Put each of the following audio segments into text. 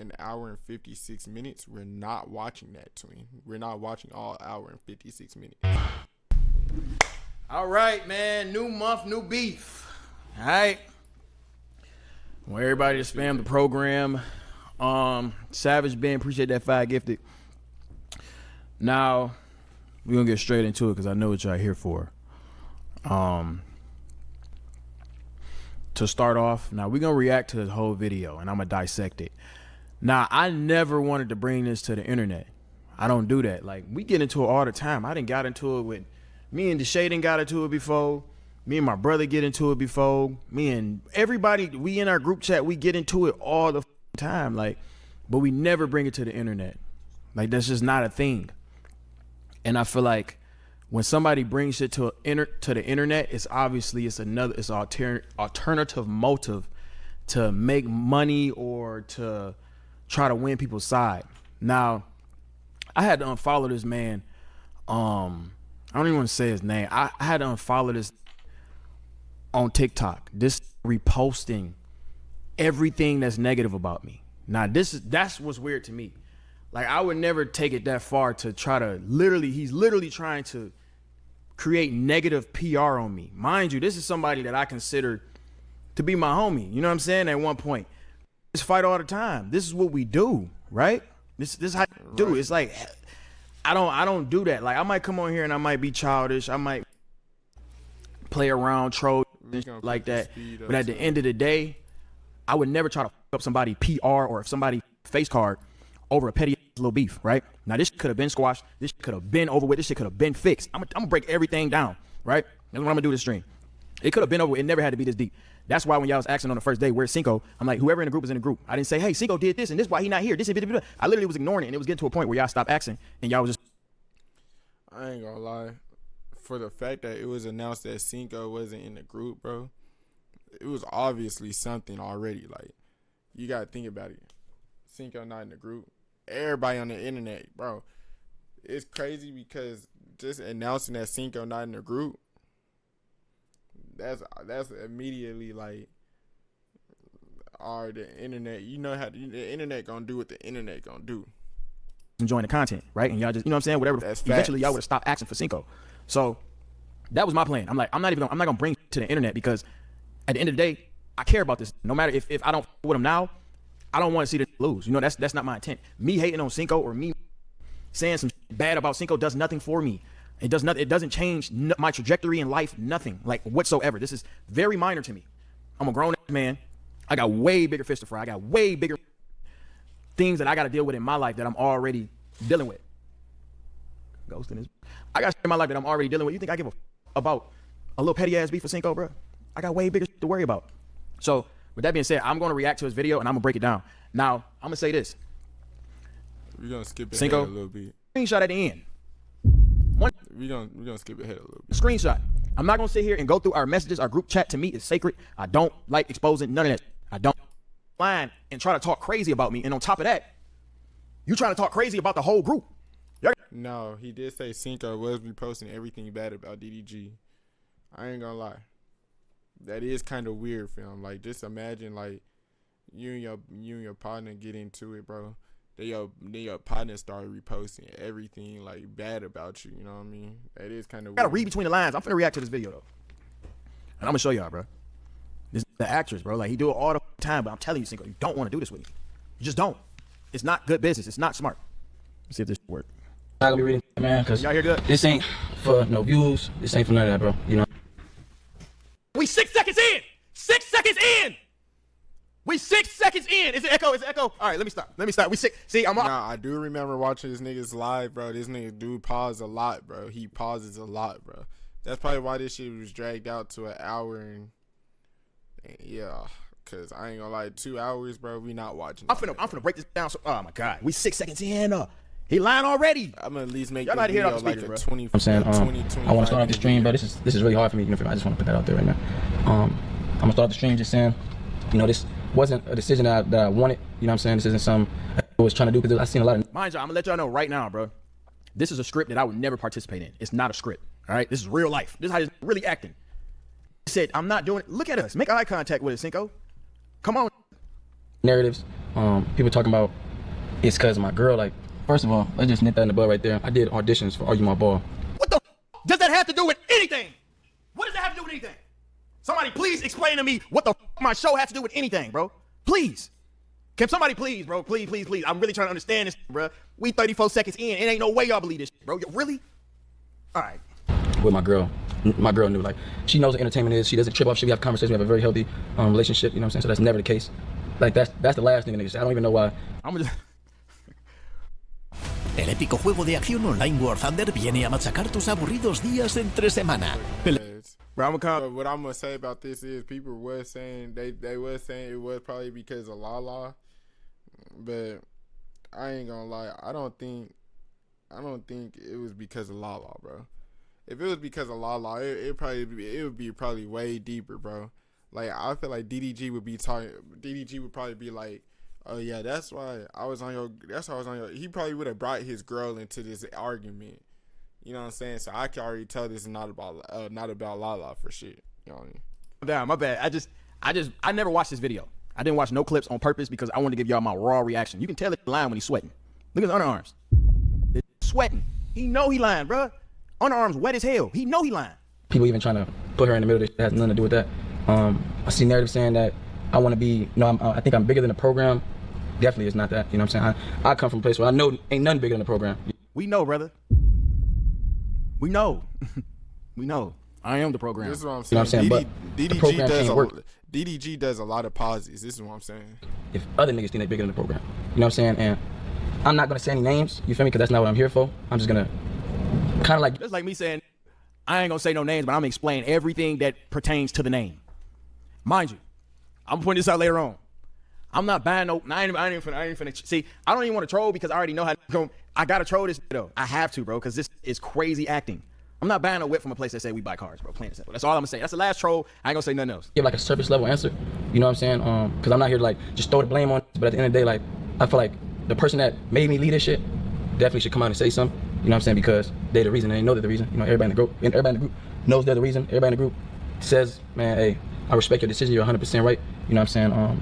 an hour and 56 minutes, we're not watching that, twin. We're not watching all hour and 56 minutes. All right, man. New month, new beef. All right. Well, everybody to spam the program. Savage Ben, appreciate that 5 gifted. Now, we're going to get straight into it because I know what y'all here for. To start off, now we're going to react to this whole video and I'm going to dissect it. Now, I never wanted to bring this to the internet. I don't do that. Like, we get into it all the time. I done got into it with, me and Deshae done got into it before. Me and my brother get into it before. Me and everybody, we in our group chat, we get into it all the time. Like, but we never bring it to the internet. Like, that's just not a thing. And I feel like when somebody brings it to the internet, it's obviously it's alternative motive to make money or to try to win people's side. Now, I had to unfollow this man. I don't even want to say his name. I had to unfollow this on TikTok. This reposting everything that's negative about me. Now, that's what's weird to me. Like, I would never take it that far to try to he's literally trying to create negative PR on me. Mind you, this is somebody that I consider to be my homie. You know what I'm saying? At one point, just fight all the time. This is what we do, right? This is how you do. It's like, I don't do that. Like, I might come on here and I might be childish. I might play around, troll, like that. But at the end of the day, I would never try to fuck up somebody PR or if somebody face card over a petty little beef, right? Now, this could have been squashed. This could have been over with. This shit could have been fixed. I'm gonna break everything down, right? That's what I'm gonna do this stream. It could have been over. It never had to be this deep. That's why when y'all was asking on the first day, where's Cinco? I'm like, whoever in the group is in the group. I didn't say, hey, Cinco did this and this, why he not here? This is I literally was ignoring it, and it was getting to a point where y'all stopped asking, and y'all was just. I ain't gonna lie. For the fact that it was announced that Cinco wasn't in the group, bro, it was obviously something already. Like, you gotta think about it. Cinco not in the group. Everybody on the internet, bro. It's crazy because just announcing that Cinco not in the group, that's immediately like, all right, the internet, you know how the internet gonna do what the internet gonna do. Enjoying the content, right? And y'all just, you know what I'm saying? Whatever. That's eventually facts. Y'all would have stopped asking for Cinco. So that was my plan. I'm like, I'm not gonna bring to the internet because at the end of the day, I care about this. No matter if I don't with him now, I don't want to see the lose. You know, that's not my intent. Me hating on Cinco or me saying some bad about Cinco does nothing for me. It does nothing. It doesn't change my trajectory in life. Nothing, like whatsoever. This is very minor to me. I'm a grown man. I got way bigger fish to fry. I got way bigger things that I got to deal with in my life that I'm already dealing with. Ghosting is. I got shit in my life that I'm already dealing with. You think I give a about a little petty ass beef for Cinco, bro? I got way bigger shit to worry about. So with that being said, I'm going to react to his video and I'm gonna break it down. Now I'm gonna say this. We're gonna skip ahead Cinco, a little bit. Screenshot at the end. We're gonna skip ahead a little bit. Screenshot. I'm not gonna sit here and go through our messages. Our group chat to me is sacred. I don't like exposing none of that. I don't line and try to talk crazy about me. And on top of that, you trying to talk crazy about the whole group. No, he did say Cinco was reposting everything bad about DDG. I ain't gonna lie. That is kind of weird, fam. Like, just imagine, like, you and your partner get into it, bro. Then your partner start reposting everything, like, bad about you. You know what I mean? That is kind of weird. I gotta read between the lines. I'm finna react to this video, though. And I'm gonna show y'all, bro. This is the actress, bro. Like, he do it all the time, but I'm telling you, Cinco, you don't want to do this with me. You just don't. It's not good business. It's not smart. Let's see if this works. Not gonna be reading, man, because y'all hear good? This ain't for no views. This ain't for none of that, bro. You know. We 6 seconds in. 6 seconds in. We 6 seconds in. Is it echo? Is it echo? All right, let me stop. We 6. See, I'm on. Nah, I do remember watching this nigga's live, bro. This nigga do pause a lot, bro. He pauses a lot, bro. That's probably why this shit was dragged out to an hour and yeah. Cause I ain't gonna lie, 2 hours, bro. We not watching. I'm finna break this down. So, oh my god, we 6 seconds in. He lying already. I'm gonna at least make y'all this video like a bro. 20. I'm saying, 20, I want to start off the stream, but this is really hard for me. You know, I just want to put that out there right now. I'm gonna start the stream just saying, you know, this wasn't a decision that I wanted. You know what I'm saying? This isn't some I was trying to do because I seen a lot of. Mind you, I'm gonna let y'all know right now, bro. This is a script that I would never participate in. It's not a script. All right, this is real life. This is how he's really acting. He said, "I'm not doing it." Look at us. Make eye contact with us, Cinco. Come on. Narratives People talking about it's because of my girl. Like, first of all, let's just nip that in the bud right there. I did auditions for Argue My Ball. What the does that have to do with anything? What does that have to do with anything? Somebody please explain to me what the my show has to do with anything, bro. Please. Can somebody please, bro? Please. I'm really trying to understand this, bro. We 34 seconds in. It ain't no way y'all believe this, bro. Really? All right. With my girl knew, like, she knows what entertainment is. She doesn't trip off shit. We have conversations. We have a very healthy relationship. You know what I'm saying? So that's never the case. Like, that's the last thing niggas say. I don't even know why. I'm just. El épico juego de acción online War Thunder viene a machacar tus aburridos días entre semana. Bro, what I'm gonna say about this is people was saying they was saying it was probably because of Lala, but I ain't gonna lie. I don't think it was because of Lala, bro. If it was because of Lala, it would be probably way deeper, bro. Like, I feel like DDG would probably be like, oh yeah, that's why I was on your. He probably would have brought his girl into this argument. You know what I'm saying? So I can already tell this is not about Lala for shit. You know what I mean? Damn, my bad. I never watched this video. I didn't watch no clips on purpose because I wanted to give y'all my raw reaction. You can tell it's lying when he's sweating. Look at his underarms. It's sweating. He know he lying, bro. Underarms wet as hell. He know he lying. People even trying to put her in the middle. That has nothing to do with that. I see narrative saying that I want to be. I think I'm bigger than the program. Definitely, it's not that. You know what I'm saying? I come from a place where I know ain't nothing bigger than the program. We know, brother. We know. We know. I am the program. This is what I'm You know saying. what I'm saying? But DDG does a lot of pauses. This is what I'm saying. If other niggas think they're bigger than the program, you know what I'm saying? And I'm not gonna say any names. You feel me? Because that's not what I'm here for. I'm just gonna kind of like. That's like me saying, I ain't gonna say no names, but I'm gonna explain everything that pertains to the name. Mind you, I'm gonna point this out later on. I'm not buying no. I ain't finna. See, I don't even want to troll because I already know how to go. I gotta troll this though. I have to, bro, because this is crazy acting. I'm not buying a whip from a place that say we buy cars, bro. Plain and simple. That's all I'm gonna say. That's the last troll. I ain't gonna say nothing else. Give like a surface level answer. You know what I'm saying? Because I'm not here to like just throw the blame on it, but at the end of the day, like, I feel like the person that made me lead this shit definitely should come out and say something. You know what I'm saying? Because they're the reason. And they know they're the reason. You know, everybody in the group knows they're the reason. Everybody in the group says, man, hey, I respect your decision. You're 100% right. You know what I'm saying?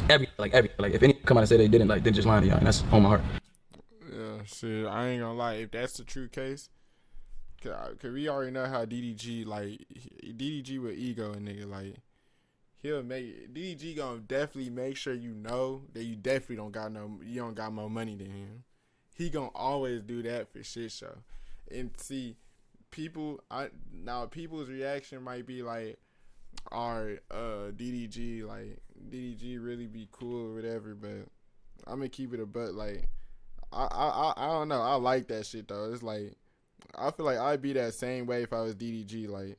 Every if any come out and say they didn't, like, they're just lying to y'all, and that's on my heart. Yeah, shit. I ain't gonna lie. If that's the true case, cause we already know how DDG with ego and nigga, like, DDG gonna definitely make sure you know that you definitely don't got more money than him. He gonna always do that for shit show. And see, people's reaction might be like, alright, DDG really be cool or whatever, but I'm gonna keep it a butt. Like, I don't know. I like that shit though. It's like, I feel like I'd be that same way if I was DDG. Like,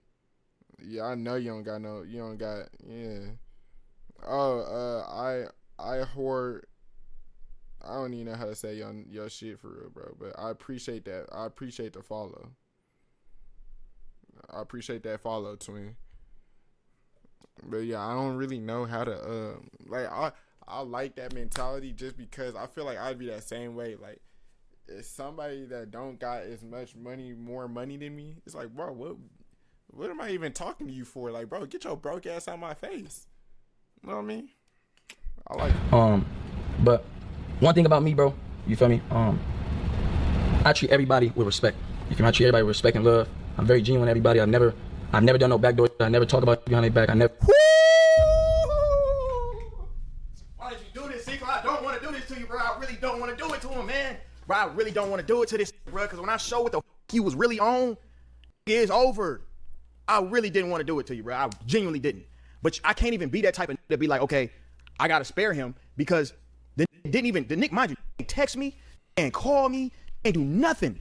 yeah, I know you don't got. Yeah. I hoard. I don't even know how to say your shit for real, bro. But I appreciate that. I appreciate the follow. I appreciate that follow, twin. But yeah, I don't really know how to I like that mentality just because I feel like I'd be that same way. Like, if somebody that don't got as much money, more money than me, it's like, bro, what am I even talking to you for? Like, bro, get your broke ass out of my face. You know what I mean? I like it. But one thing about me, bro, you feel me? I treat everybody with respect. You feel me? I treat everybody with respect and love. I'm very genuine with everybody. I've never done no backdoor. I never talk about behind their back. I never. Why did you do this, Cinco? I don't want to do this to you, bro. I really don't want to do it to him, man. Bro, I really don't want to do it to this, bro. Because when I show what the he was really on, it's over. I really didn't want to do it to you, bro. I genuinely didn't. But I can't even be that type of to be like, okay, I gotta spare him because the Nick, mind you, he text me and call me and do nothing.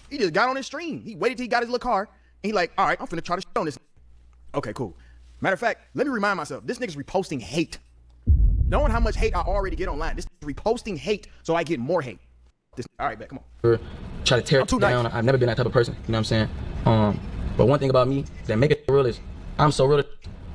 He just got on his stream. He waited till he got his little car. And he like, all right, I'm finna try to shit on this. Okay, cool. Matter of fact, let me remind myself, this nigga's reposting hate. Knowing how much hate I already get online, this is reposting hate so I get more hate. All right, bet, come on. Try to tear it down. Nice. I've never been that type of person, you know what I'm saying? But one thing about me that make it real is I'm so real,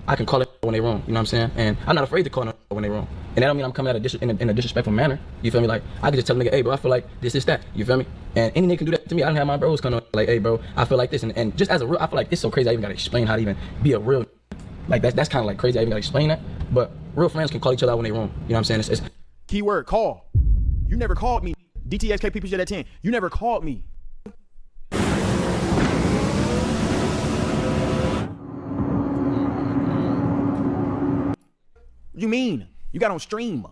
I can call it when they wrong, you know what I'm saying? And I'm not afraid to call it when they wrong. And that don't mean I'm coming at in a disrespectful manner, you feel me? Like, I can just tell a nigga, hey bro, I feel like this, that, you feel me? And any nigga can do that to me. I don't have my bros coming like, hey bro, I feel like this. And just as a real, I feel like it's so crazy I even gotta explain how to even be a real, like that's kind of like crazy I even gotta explain that. But real friends can call each other out when they wrong, you know what I'm saying? Keyword call. You never called me. DTXK people shit at 10. You never called me. You mean? You got on stream.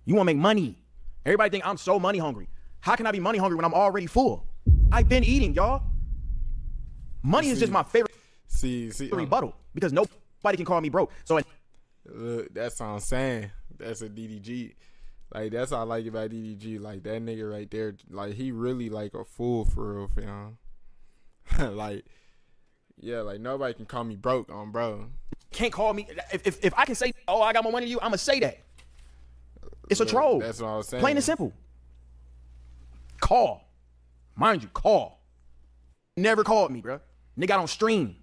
You want to make money. Everybody think I'm so money hungry. How can I be money hungry when I'm already full? I've been eating, y'all. Money is just my favorite rebuttal because nobody can call me broke. So that's what I'm saying. That's a DDG. Like, that's what I like about DDG. Like, that nigga right there, like, he really like a fool for real, fam. Like, yeah, like, nobody can call me broke on bro. Can't call me. If I can say, oh, I got more money than you, I'm going to say that. It's a troll. That's what I was saying. Plain and simple. Call. Mind you, call. Never called me, bro. Nigga, I don't stream.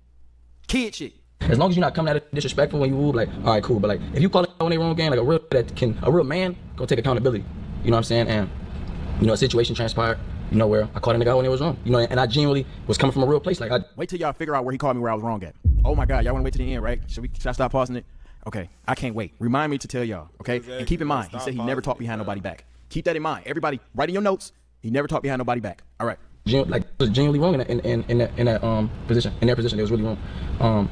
Kid shit. As long as you're not coming at it disrespectful when you move, like, all right, cool. But like, if you call it when they wrong game, like a real man gonna take accountability. You know what I'm saying? And you know, a situation transpired. You know, where I called a nigga out when it was wrong. You know, and I genuinely was coming from a real place. Like, wait till y'all figure out where he called me where I was wrong at. Oh my God, y'all wanna wait to the end, right? Should I stop pausing it? Okay, I can't wait. Remind me to tell y'all, okay? Exactly. And keep in mind, he said he never talked behind nobody back. Keep that in mind. Everybody, write in your notes. He never talked behind nobody back. All right. Like, it was genuinely wrong in that position. In their position, it was really wrong.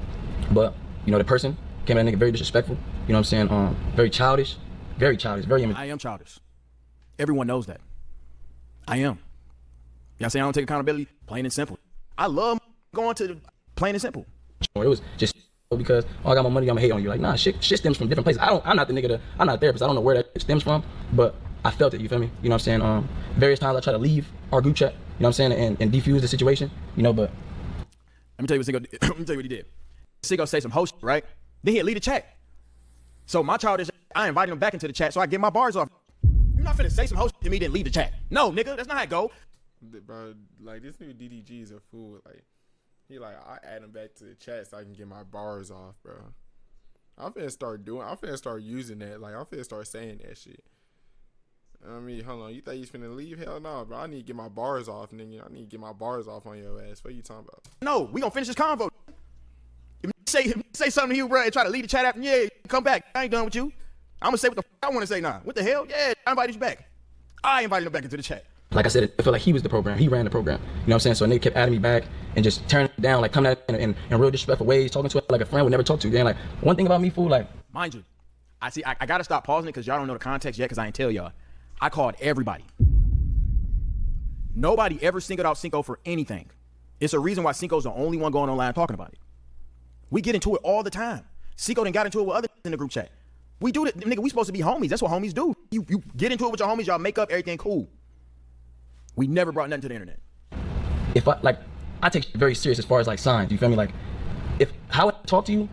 But you know, the person came at that nigga very disrespectful. You know what I'm saying? Very childish, very immature. I am childish. Everyone knows that. I am. Y'all say I don't take accountability? Plain and simple. I love going to the plain and simple. It was just because, oh, I got my money, I'm gonna hate on you. Like, nah, shit stems from different places. I'm not the nigga I'm not a therapist. I don't know where that stems from, but I felt it, you feel me? You know what I'm saying? Various times I try to leave our group chat, you know what I'm saying, and defuse the situation, you know, but let me tell you what Cinco did. Let me tell you what he did. Cinco say some host, right? Then he'd leave the chat. So my childish, I invited him back into the chat so I get my bars off. You're not finna say some host to me then leave the chat. No, nigga, that's not how it go. Bro, like, this new DDG is a fool. Like, he like, I add him back to the chat so I can get my bars off, bro. I'm finna start using that. Like, I'm finna start saying that shit. I mean, hold on. You think he's finna leave? Hell no, bro. I need to get my bars off, nigga. I need to get my bars off on your ass. What are you talking about? No, we gonna finish this convo. If you say something to you, bro, and try to leave the chat after, yeah, come back. I ain't done with you. I'm gonna say what the I want to say now. What the hell? Yeah, I invited you back. I invited him back into the chat. like I said, I feel like he was the program. He ran the program. You know what I'm saying? So a nigga kept adding me back and just turning it down, like coming at it in real disrespectful ways, talking to it like a friend would never talk to. Then like one thing about me, fool, like mind you, I gotta stop pausing it because y'all don't know the context yet because I ain't tell y'all. I called everybody. Nobody ever singled out Cinco for anything. It's a reason why Cinco's the only one going online talking about it. We get into it all the time. Cinco done got into it with others in the group chat. We do that, nigga, we supposed to be homies. That's what homies do. You get into it with your homies, y'all make up everything cool. We never brought nothing to the internet. If I take it very serious as far as like signs, you feel me? Like if how I talk to you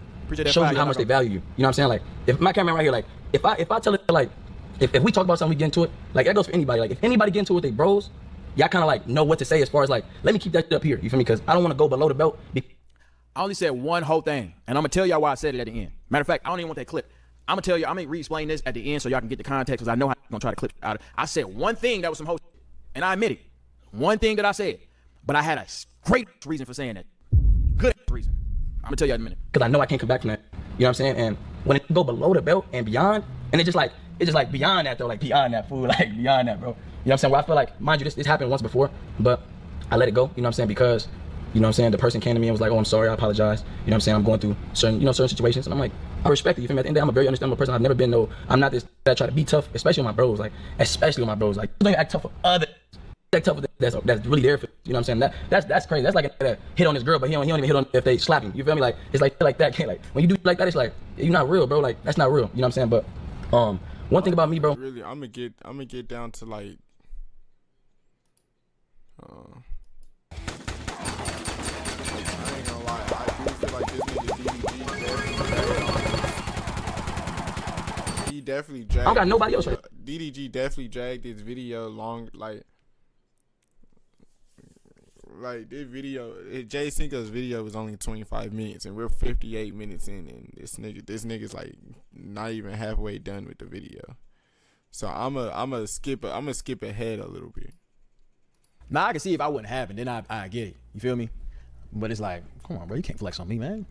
shows you how much they value you. You know what I'm saying? Like if my cameraman right here, like if I tell it like if we talk about something, we get into it, like that goes for anybody. Like if anybody get into it with their bros, y'all kind of like know what to say as far as like, let me keep that shit up here. You feel me? Because I don't want to go below the belt. I only said one whole thing, and I'm gonna tell y'all why I said it at the end. Matter of fact, I don't even want that clip. I'm gonna tell you, I'm gonna re-explain this at the end so y'all can get the context because I know how I'm gonna try to clip out of it. I said one thing that was some host, and I admit it. One thing that I said, but I had a great reason for saying that. Good reason. I'm gonna tell you in a minute. Because I know I can't come back from that. You know what I'm saying? And when it go below the belt and beyond, and it's just like beyond that though, like beyond that, fool, like beyond that, bro. You know what I'm saying? Where I feel like, mind you, this happened once before, but I let it go. You know what I'm saying? Because you know what I'm saying, the person came to me and was like, oh, I'm sorry, I apologize. You know what I'm saying? I'm going through certain situations. And I'm like, I respect it. You feel me? At the end of the day, I'm a very understandable person. I've never been I'm not this that try to be tough, especially with my bros. Like, especially with my bros. Like, you don't act tough for others. Act tough for that's really there for you. know what I'm saying? That's crazy. That's like a hit on this girl, but he don't even hit on if they slap him. You feel me? Like, it's like that. Can't like when you do like that, it's like you're not real, bro. Like, that's not real. You know what I'm saying? But one thing about me, bro. Really, I'm gonna get down to like he definitely dragged. I don't got nobody else. Right? DDG definitely dragged this video long, like this video. Jay Cinco's video was only 25 minutes, and we're 58 minutes in, and this nigga's like not even halfway done with the video. So I'm a skip ahead a little bit. Now I can see if I wouldn't have it, then I get it. You feel me? But it's like, come on, bro, you can't flex on me, man.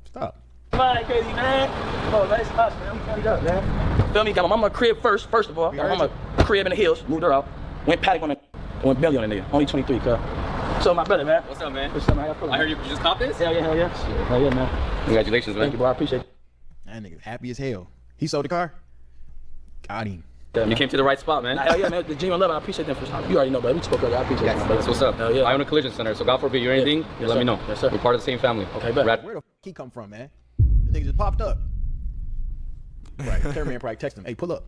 Stop. Fine, crazy, man. Come on, man. It's us, man. We got it up, man. Feel me? Got my mama crib first of all. Got my mama crib in the hills. Moved her out. Went paddock on it. Went belly on the nigga. Only 23, cuz. So my brother, man. What's up, man? What's up, man? I heard you just caught this? Hell yeah. Hell yeah, man. Congratulations, man. Thank you, bro. I appreciate it. That nigga happy as hell. He sold the car. Got him. Yeah, You came to the right spot, man. Hell yeah, man. The genuine love, I appreciate them for you already know, bro. We spoke earlier. I appreciate that. That's what's up. Hell yeah. I own a collision center, so God forbid you're anything, Yes, let sir. me know. Yes, sir. We're part of the same family. Okay, bet. Where the f he come from, man? The nigga just popped up. Right, cameraman probably text him, hey, pull up.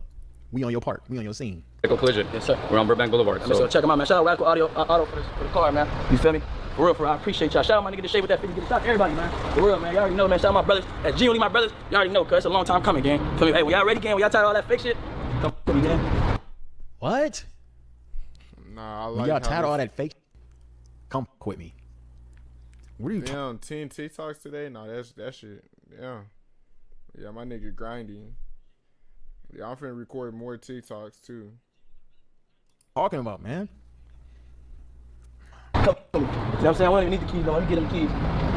We on your park. We on your scene. Radical Collision. Yes, sir. We're on Burbank Boulevard. So check them out, man. Shout out Radical Auto for the car, man. You feel me? For real, I appreciate y'all. Shout out my nigga to shave with that 50. Shout out to everybody, man. For real, man. Y'all already know, man. Shout out my brothers. That's genuinely my brothers. Y'all already know, cuz it's a long time coming, gang. Feel me? Hey, when y'all ready, gang? When y'all tired of all that fake shit? Come with me, gang. What? Nah, I When like y'all how tired of all this- that fake? Come with me. What are you talking? Damn, 10 TikToks today? Nah, that shit. Yeah, my nigga grinding. Yeah, I'm finna record more TikToks too. Talking about, man? You know what I'm saying? I don't even need the keys, no. Let me get them keys.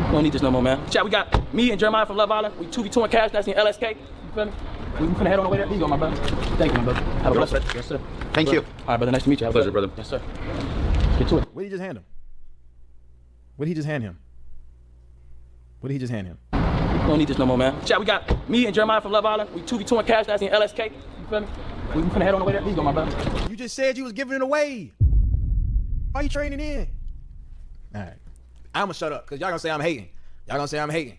We don't need this no more, man. Chat, we got me and Jeremiah from Love Island. We 2v2 in cash. That's in LSK. You feel me? We finna head on the way there. Here you go, my brother. Thank you, my brother. Have a blessed day. Yes, sir. Thank you. All right, brother. Nice to meet you. Have a Pleasure, blessed- brother. Yes, sir. Get to it. What did he just hand him? What did he just hand him? What did he just hand him? We don't need this no more, man. Chat, we got me and Jeremiah from Love Island. We 2v2 in cash. That's in LSK. You feel me? We finna head on the way there. Here you go, my brother. You just said you was giving it away. Why you trading in? All right. I'ma shut up, because y'all gonna say I'm hating. Y'all gonna say I'm hating.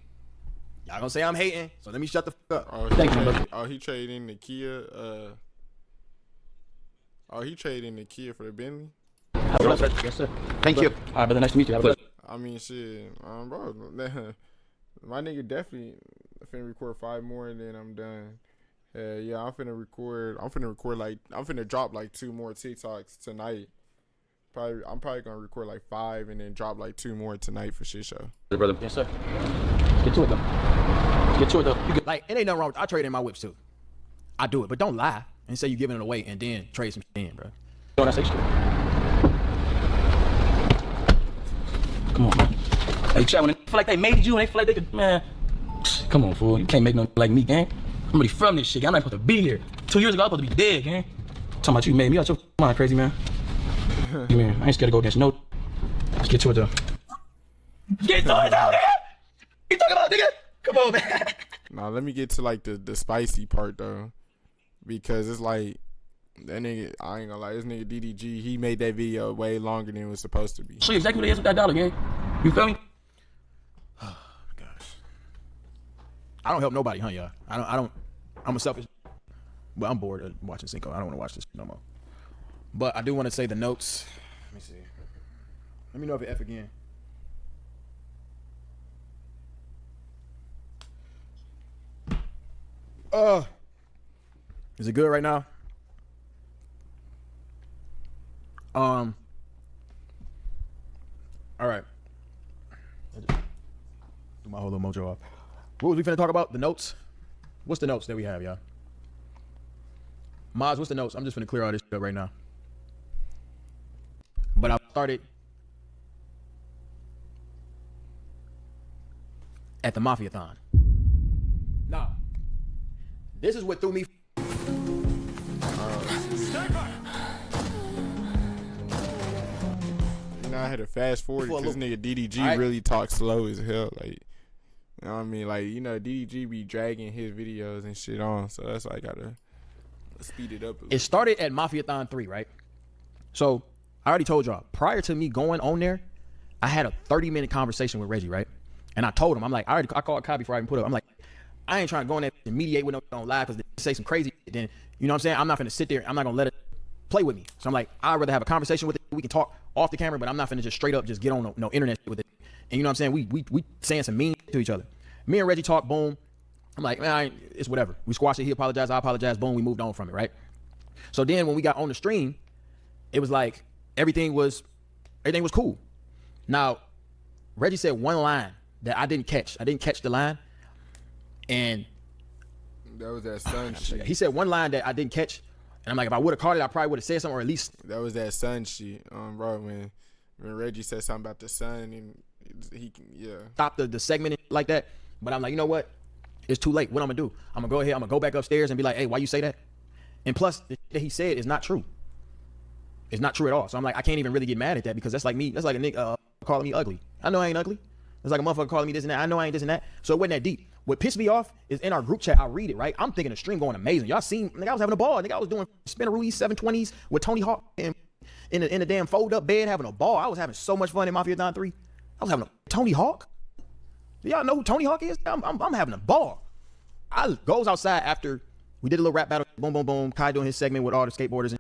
Y'all gonna say I'm hating, so let me shut the fuck up. Oh, Thank you, brother. he traded in the Kia. He traded in the Kia for the Bentley. Have a blessed day. Yes, sir. Thank you. All right, brother. Nice to meet you. Have a blessed day. I mean, shit, bro. My nigga definitely finna record 5 more and then I'm done. Yeah, I'm finna drop like 2 more TikToks tonight. I'm probably gonna record like 5 and then drop like 2 more tonight for shit show. Brother. Yes, sir. Get to it, though. Get to it, though. You get Like, it ain't nothing wrong with I trade in my whips too. I do it, but don't lie and say you giving it away and then trade some shit in, bro. on that 6th Street. Come on, man. Hey, chat, when they feel like they made you and they feel like they could, man. Come on, fool. You can't make no like me, gang. I'm really from this shit, gang. I'm not supposed to be here. 2 years ago, I was supposed to be dead, gang. Talking about you made me out your mind, crazy, man. You mean, I ain't scared to go against no. Let's get to it, though. Get to it, though, nigga! You talking about, nigga? Come on, man. Now let me get to like the spicy part though, because it's like that nigga. I ain't gonna lie, this nigga DDG, he made that video way longer than it was supposed to be. Show you exactly what it is with that dollar, gang. You feel me? Gosh. I don't help nobody, huh, y'all? I'm a selfish, but I'm bored of watching Cinco. I don't want to watch this no more. But I do want to say the notes. Let me see. Let me know if it F again. Is it good right now? All right. Do my whole little mojo off. What was we finna talk about? The notes? What's the notes that we have, y'all? Mods, what's the notes? I'm just finna clear all this shit up right now. But I started at the Mafia-thon. Now, this is what threw me. You know, I had to fast forward For a because little- nigga DDG Alright. really talks slow as hell. Like, you know what I mean? Like, you know, DDG be dragging his videos and shit on, so that's why I gotta speed it up a little. It started at Mafia-thon 3, right? So, I already told y'all, prior to me going on there, I had a 30-minute conversation with Reggie, right? And I told him, I'm like, I called Kai before I even put up. I'm like, I ain't trying to go in there and mediate with them on live because they say some crazy shit. Then, you know what I'm saying? I'm not gonna sit there. I'm not gonna let it play with me. So I'm like, I'd rather have a conversation with it. We can talk off the camera, but I'm not gonna just straight up just get on no internet shit with it. And you know what I'm saying? We saying some mean shit to each other. Me and Reggie talk, boom. I'm like, man, it's whatever. We squashed it. He apologized. I apologize. Boom. We moved on from it, right? So then when we got on the stream, it was like everything was cool. Now, Reggie said one line that I didn't catch. I didn't catch the line. And That was that sun shit. he said one line that I didn't catch. And I'm like, if I would have caught it, I probably would have said something, or at least That was that sun shit, bro. When Reggie said something about the sun and he can, yeah. stop the segment like that. But I'm like, you know what? it's too late. What I'm gonna do? I'm gonna go ahead. I'm gonna go back upstairs and be like, hey, why you say that? And plus, the shit that he said is not true. It's not true at all. So I'm like, I can't even really get mad at that because that's like me. That's like a nigga calling me ugly. I know I ain't ugly. It's like a motherfucker calling me this and that. I know I ain't this and that. So it wasn't that deep. What pissed me off is in our group chat, I read it, right? I'm thinking the stream going amazing. Y'all seen, nigga, I was having a ball. Nigga, I was doing spinneroos 720s with Tony Hawk in the damn fold up bed having a ball. I was having so much fun in Mafia Don 3. I was having a Tony Hawk. Do y'all know who Tony Hawk is? I'm having a ball. I goes outside after we did a little rap battle. Boom, boom, boom. Kai doing his segment with all the skateboarders. And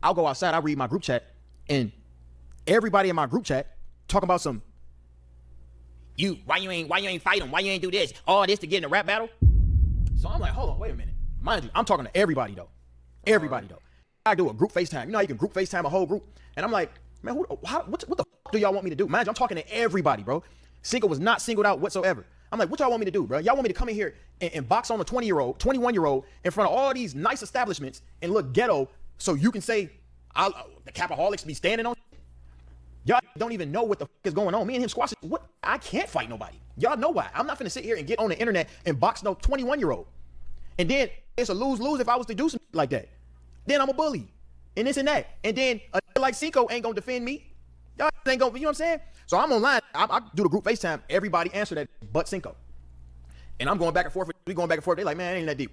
I'll go outside. I read my group chat. And everybody in my group chat talking about some, why you ain't fight him? Why you ain't do this? All this to get in a rap battle? So I'm like, hold on, wait a minute. Mind you, I'm talking to everybody though. Everybody though. I do a group FaceTime. You know how you can group FaceTime a whole group? And I'm like, man, what the fuck do y'all want me to do? Mind you, I'm talking to everybody, bro. Cinco was not singled out whatsoever. I'm like, what y'all want me to do, bro? Y'all want me to come in here and box on a 20-year-old, 21-year-old in front of all these nice establishments and look ghetto so you can say, the Capaholics be standing on? Y'all don't even know what the fuck is going on. Me and him squashing. What? I can't fight nobody. Y'all know why. I'm not finna sit here and get on the internet and box no 21-year-old. And then it's a lose-lose if I was to do something like that. Then I'm a bully. And this and that. And then a nigga like Cinco ain't gonna defend me. Y'all ain't gonna, you know what I'm saying? So I'm online. I do the group FaceTime. Everybody answer that but Cinco. And I'm going back and forth. We going back and forth. They like, man, it ain't that deep.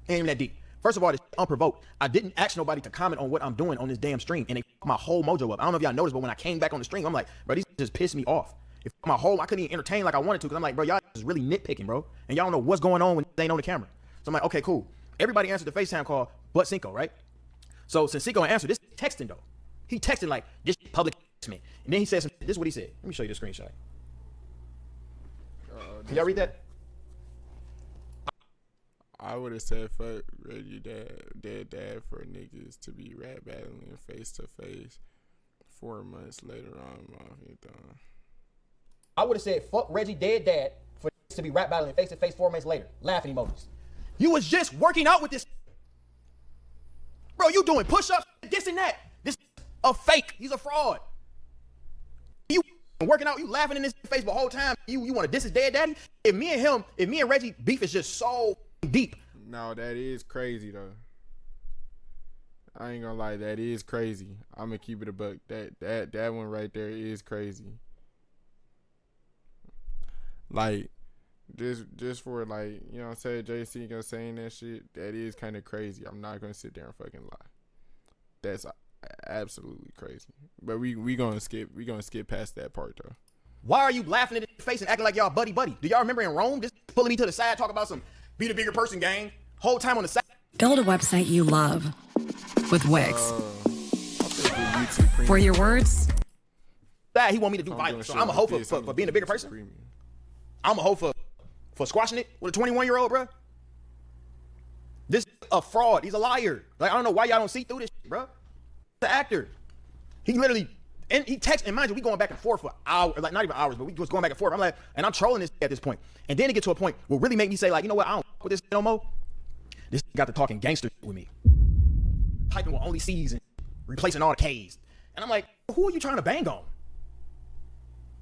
It ain't even that deep. First of all, this unprovoked. I didn't ask nobody to comment on what I'm doing on this damn stream, and they fucked my whole mojo up. I don't know if y'all noticed, but when I came back on the stream, I'm like, bro, these just pissed me off. It fucked my whole, I couldn't even entertain like I wanted to, because I'm like, bro, y'all is really nitpicking, bro. And y'all don't know what's going on when they ain't on the camera. So I'm like, okay, cool. Everybody answered the FaceTime call but Cinco, right? So since Cinco answered, this texting though. He texted like, this public announcement. And then he said this is what he said. Let me show you the screenshot. Can y'all read that? I would have said fuck Reggie dad for niggas to be rap battling face to face 4 months later on. I would have said fuck Reggie dad for niggas to be rap battling face to face 4 months later. Laughing emojis. You was just working out with this. Bro, you doing push-ups, this and that. This a fake. He's a fraud. You working out, you laughing in his face the whole time. You want to diss his daddy? If me and Reggie beef is just so deep. No, that is crazy though. I ain't gonna lie, that is crazy. I'm gonna keep it a buck. That one right there is crazy. Like, just for like, you know what I'm saying, Jay Cinco saying that shit, that is kind of crazy. I'm not gonna sit there and fucking lie. That's absolutely crazy. But we gonna skip past that part though. Why are you laughing in his face and acting like y'all buddy? Do y'all remember in Rome, just pulling me to the side, talking about some be the bigger person gang? Whole time on the side. Build a website you love with Wix. For your words, that he want me to do violence. So I'm a hoe for being a bigger person. I'm a hoe for squashing it with a 21-year-old, bro. This is a fraud. He's a liar. Like, I don't know why y'all don't see through this shit, bro. The actor. He literally, and he texted, and mind you, we going back and forth for hours, like not even hours, but we was going back and forth. I'm like, and I'm trolling this at this point. And then it get to a point where really make me say, like, you know what, I don't fuck with this no more. This got to talking gangster with me. Typing with only C's and replacing all the K's. And I'm like, who are you trying to bang on?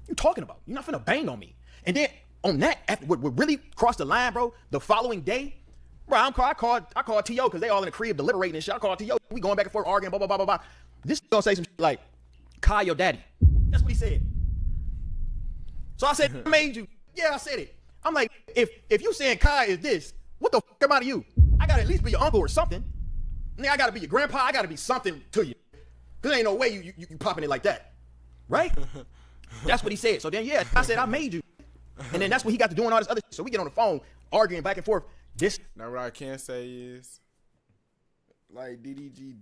You talking about? You're not finna bang on me. And then on that, after what really crossed the line, bro, the following day, bro, I called T.O. because they all in the crib deliberating and shit. I called T.O. We going back and forth arguing, blah, blah, blah, blah, blah. This gonna say some shit like, Kai your daddy. That's what he said. So I said, I made you. Yeah, I said it. I'm like, if you saying Kai is this, what the fuck am I to you? I gotta at least be your uncle or something. Nigga, I gotta be your grandpa. I gotta be something to you. Cause there ain't no way you popping it like that. Right? That's what he said. So then, yeah, I said, I made you. And then that's what he got to doing all this other shit. So we get on the phone, arguing back and forth. Now what I can say is, like, DDG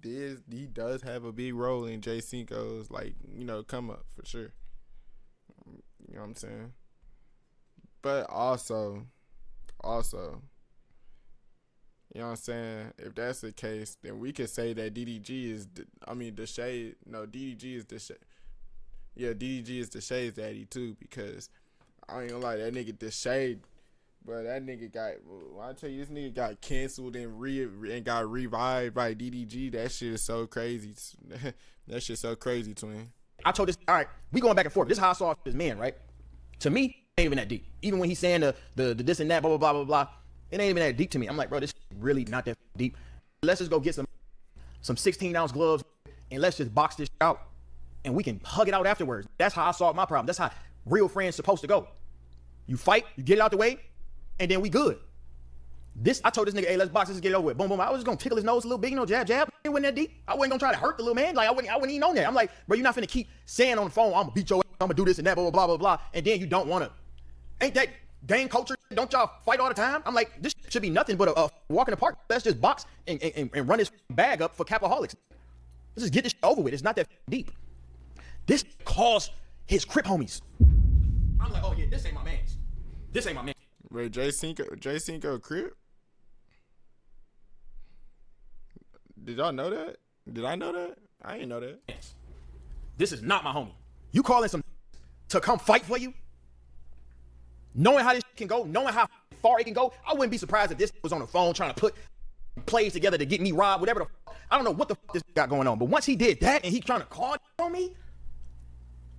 he does have a big role in Jay Cinco's, like, you know, come up for sure. You know what I'm saying? But also, you know what I'm saying? If that's the case, then we could say that DDG is, the shade. No, DDG is the shade. Yeah, DDG is the Shade's daddy too, because I ain't gonna lie, that nigga the Shade, but that nigga when I tell you, this nigga got canceled and got revived by DDG. That shit is so crazy. That shit's so crazy, twin. I told this, all right, we going back and forth. This is how I saw this man, right? To me, ain't even that deep. Even when he's saying the this and that, blah, blah, blah, blah, blah, it ain't even that deep to me. I'm like, bro, this really not that deep. Let's just go get some 16-ounce gloves and let's just box this out and we can hug it out afterwards. That's how I solve my problem. That's how real friends supposed to go. You fight, you get it out the way, and then we good. I told this nigga, hey, let's box this and get it over with. Boom, boom. I was just gonna tickle his nose a little bit, jab, jab. It wasn't that deep. I wasn't gonna try to hurt the little man. Like I wouldn't even on that. I'm like, bro, you're not finna keep saying on the phone, I'm gonna beat your ass, I'm gonna do this and that, blah, blah, blah, blah, blah. And then you don't wanna. Ain't that gang culture? Don't y'all fight all the time? I'm like, this should be nothing but a walk in the park. Let's just box and run this bag up for capaholics. Let's just get this over with. It's not that deep. This calls his Crip homies. I'm like, oh yeah, this ain't my man's. This ain't my man. Wait, Jay Cinco Crip? Did y'all know that? Did I know that? I ain't know that. This is not my homie. You calling some to come fight for you? Knowing how this can go, knowing how far it can go, I wouldn't be surprised if this was on the phone trying to put plays together to get me robbed, whatever the fuck. I don't know what the fuck this got going on. But once he did that and he trying to call on me,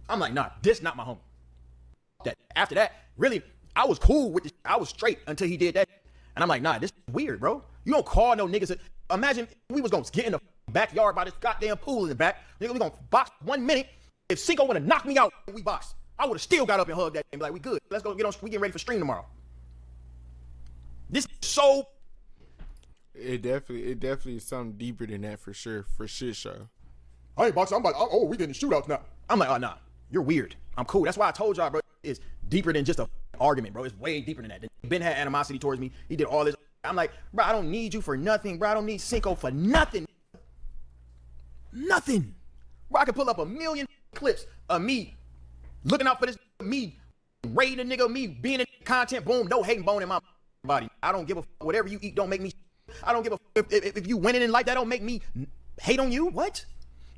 I'm like, nah, this not my homie. That after that, really, I was cool with this. I was straight until he did that. And I'm like, nah, this is weird, bro. You don't call no niggas. Imagine we was gonna get in the backyard by this goddamn pool in the back. Nigga, we gonna box 1 minute. If Cinco would have knocked me out when we boxed, I would have still got up and hugged that and be like, we good. Let's go get on. We getting ready for stream tomorrow. This is so. It definitely is something deeper than that for sure. For shit show. I ain't boxing. I'm like, oh, we getting shootouts now. I'm like, oh, nah, you're weird. I'm cool. That's why I told y'all, bro, it's deeper than just a argument, bro. It's way deeper than that. Ben had animosity towards me. He did all this. I'm like, bro, I don't need you for nothing, bro. I don't need Cinco for nothing. Nothing. Bro, I can pull up 1 million clips of me looking out for this, me raiding a nigga, me being in content, boom, no hating bone in my body. I don't give a fuck. Whatever you eat don't make me. I don't give a fuck. If you winning in life, that don't make me hate on you. What?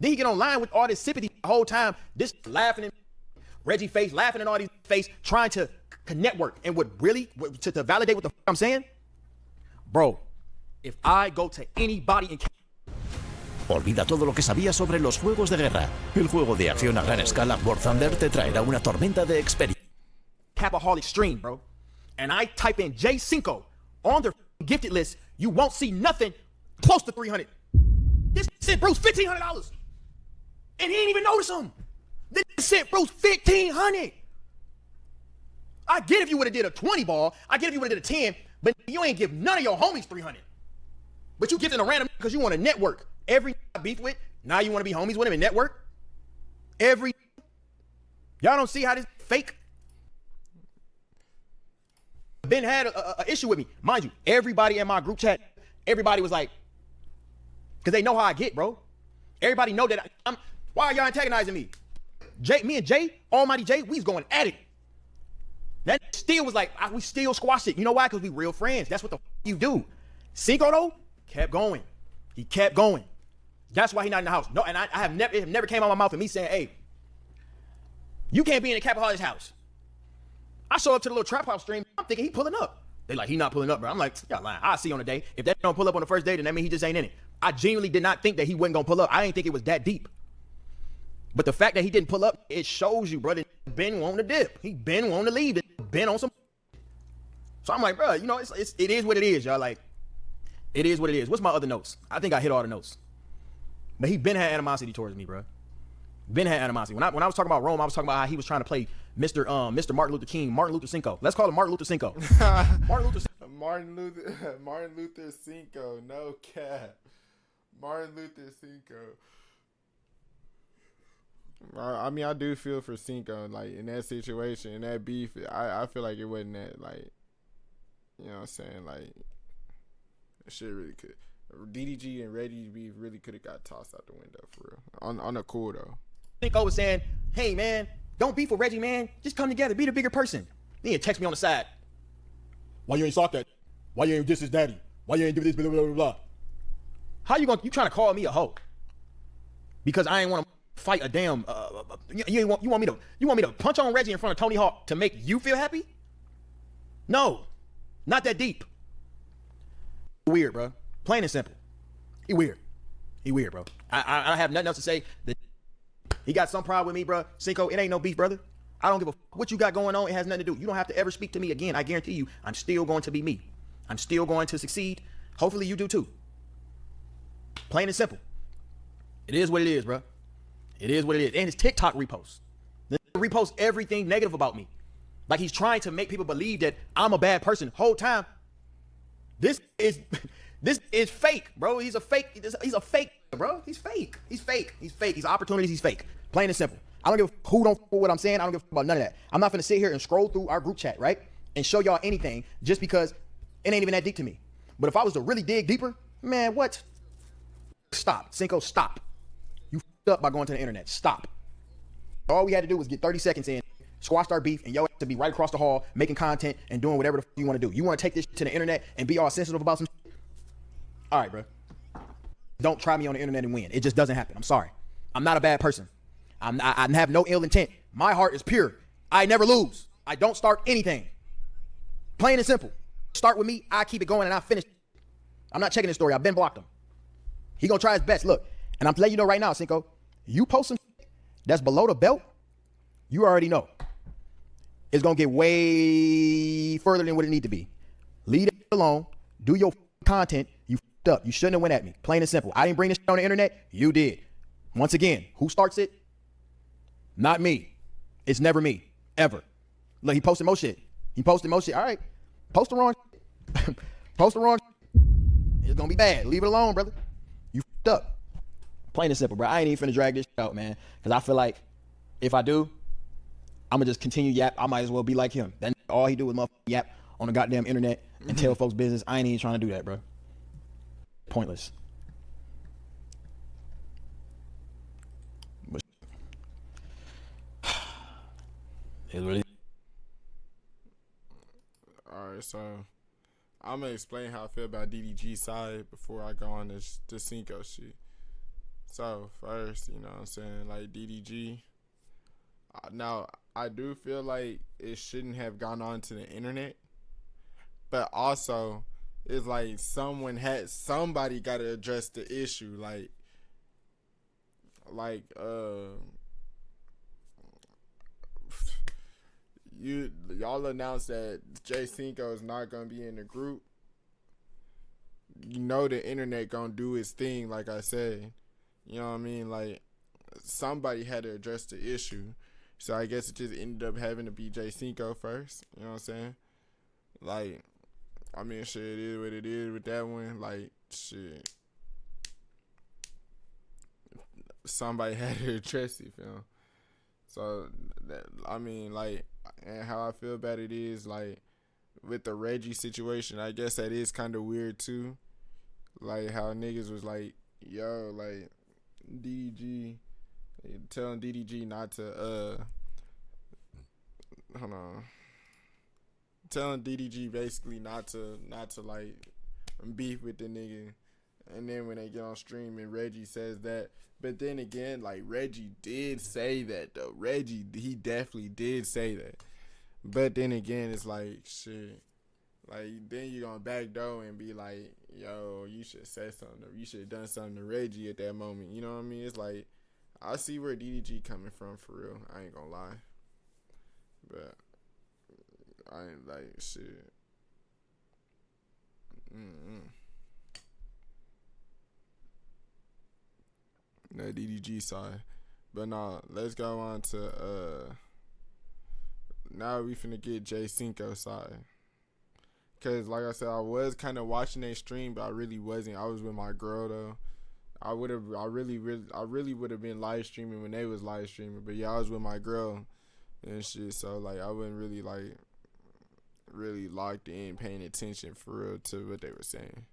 Then he get online with all this sympathy the whole time, this laughing in Reggie face, laughing in all these face, trying to network. And what really, to validate what the fuck I'm saying? Bro, if I go to anybody in... Olvida todo lo que sabías sobre los juegos de guerra. El juego de acción a gran escala War Thunder te traerá una tormenta de experiencia. Capaholic stream, bro. And I type in Jay Cinco on their gifted list, you won't see nothing close to 300. This sent Bruce $1,500. And he ain't even notice him. This sent Bruce 1,500. I get if you would have did a 20 ball. I get if you would have did a 10. But you ain't give none of your homies 300. But you gifting a random because you want to network. Every beef with, now you want to be homies with him and network? Y'all don't see how this fake? Ben had a issue with me. Mind you, everybody in my group chat, everybody was like, because they know how I get, bro. Everybody know that why are y'all antagonizing me? Me and Jay, Almighty Jay, we was going at it. That still was like, we still squashed it. You know why? Because we real friends. That's what the you do. Cinco, though, kept going. He kept going. That's why he not in the house. No, and it have never came out of my mouth of me saying, hey, you can't be in the Capaholic's house. I show up to the little trap house stream. I'm thinking he pulling up. They like, he not pulling up, bro. I'm like, y'all lying. I'll see on the day. If that don't pull up on the first day, then that means he just ain't in it. I genuinely did not think that he wasn't going to pull up. I didn't think it was that deep. But the fact that he didn't pull up, it shows you, brother, Ben wanting to dip. He been wanting to leave. Ben on some. So I'm like, bro, you know, it is what it is, y'all. Like, it is what it is. What's my other notes? I think I hit all the notes. But he been had animosity towards me, bro. Ben had animosity. When I was talking about Rome, I was talking about how he was trying to play Mr. Martin Luther King, Martin Luther Cinco. Let's call him Martin Luther Cinco. Martin Luther Cinco. No cap. Martin Luther Cinco. I mean, I do feel for Cinco, like, in that situation, in that beef, I feel like it wasn't that, like, you know what I'm saying, like, shit really could. DDG and Reggie's beef really could have got tossed out the window, for real. On the cool, though. Cinco was saying, hey, man, don't beef with Reggie, man. Just come together. Be the bigger person. Then he text me on the side. Why you ain't sock that? Why you ain't diss his daddy? Why you ain't do this, blah, blah, blah, blah. How you trying to call me a hoe? Because I ain't want to fight a damn, you want me to punch on Reggie in front of Tony Hawk to make you feel happy? No, not that deep. Weird, bro. Plain and simple. He weird, bro. I have nothing else to say. He got some problem with me, bro. Cinco, it ain't no beef, brother. I don't give a what you got going on. It has nothing to do. You don't have to ever speak to me again. I guarantee you, I'm still going to be me. I'm still going to succeed. Hopefully you do too. Plain and simple. It is what it is, bro. It is what it is. And it's TikTok reposts. They repost everything negative about me. Like he's trying to make people believe that I'm a bad person. Whole time, this is fake, bro. He's a fake, bro. He's fake. He's opportunities, he's fake. Plain and simple. I don't give a who don't what I'm saying. I don't give a about none of that. I'm not gonna sit here and scroll through our group chat, right? And show y'all anything just because it ain't even that deep to me. But if I was to really dig deeper, man, what? Stop. Cinco, stop. You f***ed up by going to the internet. Stop. All we had to do was get 30 seconds in, squashed our beef, and yo to be right across the hall making content and doing whatever the f you want to do. You want to take this to the internet and be all sensitive about some shit? All right, bro. Don't try me on the internet and win. It just doesn't happen. I'm sorry. I'm not a bad person. I have no ill intent. My heart is pure. I never lose. I don't start anything. Plain and simple. Start with me. I keep it going and I finish. I'm not checking this story. I've been blocked him. He gonna try his best. Look, and I'm letting you know right now, Cinco, you post some shit that's below the belt, you already know. It's gonna get way further than what it need to be. Leave it alone. Do your content. You f***ed up. You shouldn't have went at me. Plain and simple. I didn't bring this shit on the internet. You did. Once again, who starts it? Not me. It's never me. Ever. Look, he posted more shit. All right. Post the wrong shit. Post the wrong shit. It's gonna be bad. Leave it alone, brother. You f***ed up. Plain and simple, bro. I ain't even finna drag this shit out, man. Because I feel like if I do, I'm gonna just continue yap. I might as well be like him. That all he do is motherfucking yap on the goddamn internet and tell folks business. I ain't even trying to do that, bro. Pointless. But it really. All right, so I'm gonna explain how I feel about DDG side before I go on this Cinco shit. So first, you know what I'm saying, like DDG. Now I do feel like it shouldn't have gone on to the internet, but also it's like somebody got to address the issue, like y'all announced that Jay Cinco is not gonna be in the group. You know the internet gonna do its thing, like I said. You know what I mean? Like somebody had to address the issue. So I guess it just ended up having to be Jay Cinco first. You know what I'm saying? Like, I mean, shit, it is what it is with that one. Like, shit. Somebody had to address it, you know? So, that, I mean, like, and how I feel about it is, like, with the Reggie situation, I guess that is kind of weird, too. Like, how niggas was like, yo, like, DDG... telling DDG not to hold on. Telling DDG basically not to like beef with the nigga. And then when they get on stream and Reggie says that, but then again, like Reggie did say that though. He definitely did say that. But then again, it's like shit. Like then you're gonna backdoor and be like, yo, you should have said something. You should have done something to Reggie at that moment. You know what I mean? It's like I see where DDG coming from for real. I ain't gonna lie. But I ain't like shit. That DDG side. But nah, let's go on to now we finna get Jay Cinco side. Cause like I said, I was kinda watching that stream, but I really wasn't. I was with my girl though. I really would have been live streaming when they was live streaming, but yeah, I was with my girl and shit, so like I wasn't really like really locked in, paying attention for real to what they were saying.